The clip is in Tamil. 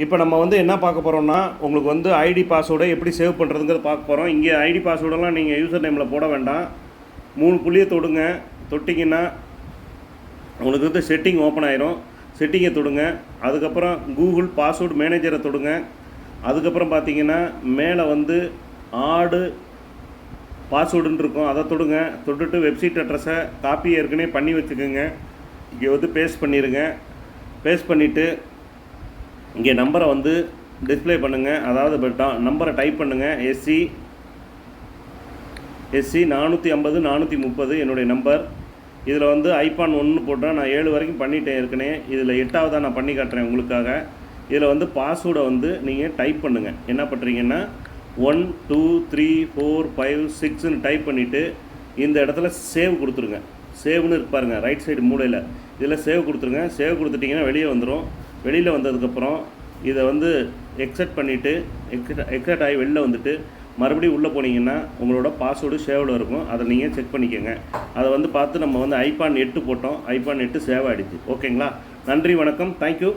இப்போ நம்ம வந்து என்ன பார்க்க போகிறோம்னா, உங்களுக்கு வந்து ஐடி பாஸ்வேர்டை எப்படி சேவ் பண்ணுறதுங்கிறத பார்க்க போகிறோம். இங்கே ஐடி பாஸ்வேர்டெல்லாம் நீங்கள் யூசர் நேமில் போட வேண்டாம். 3 புள்ளியை தொடுங்க. தொட்டிங்கன்னா உங்களுக்கு வந்து செட்டிங் ஓப்பன் ஆயிரும். செட்டிங்கை தொடுங்க. அதுக்கப்புறம் கூகுள் பாஸ்வேர்டு மேனேஜரை தொடுங்க. அதுக்கப்புறம் பார்த்தீங்கன்னா மேலே வந்து ஆடு பாஸ்வேர்டுன்னு இருக்கும், அதை தொடுங்க. தொட்டுட்டு வெப்சைட் அட்ரஸை காப்பி ஏற்கனவே பண்ணி வச்சுக்கோங்க. இங்கே வந்து பேஸ்ட் பண்ணிடுங்க. பேஸ்ட் பண்ணிவிட்டு இங்கே நம்பரை வந்து டிஸ்பிளே பண்ணுங்கள். அதாவது நம்பரை டைப் பண்ணுங்கள். எஸ்சி 450 430 என்னுடைய நம்பர். இதில் வந்து ஐபான் 1 போட்டேன். நான் 7 வரைக்கும் பண்ணிட்டேன் ஏற்கனவே. இதில் 8ஆவதாக நான் பண்ணி காட்டுறேன் உங்களுக்காக. இதில் வந்து பாஸ்வேர்டை வந்து நீங்கள் டைப் பண்ணுங்கள். என்ன பண்ணுறீங்கன்னா 1 2 3 4 5 6ன்னு டைப் பண்ணிவிட்டு இந்த இடத்துல சேவ் கொடுத்துருங்க. சேவ்னு இருக்கு பாருங்கள் ரைட் சைடு மூலையில். இதில் சேவ் கொடுத்துருங்க. சேவ் கொடுத்துட்டிங்கன்னா வெளியே வந்துடும். வெளியில் வந்ததுக்கப்புறம் இதை வந்து எக்ஸெட் பண்ணிவிட்டு எக்ஸெட் ஆகி வெளில வந்துட்டு மறுபடியும் உள்ளே போனீங்கன்னா உங்களோட பாஸ்வேர்டு சேவில் இருக்கும். அதை நீங்கள் செக் பண்ணிக்கோங்க. அதை வந்து பார்த்து நம்ம வந்து ஐபான் 8 போட்டோம். ஐபான் 8 சேவ் ஆகிடுச்சு. ஓகேங்களா? நன்றி, வணக்கம், தேங்க்யூ.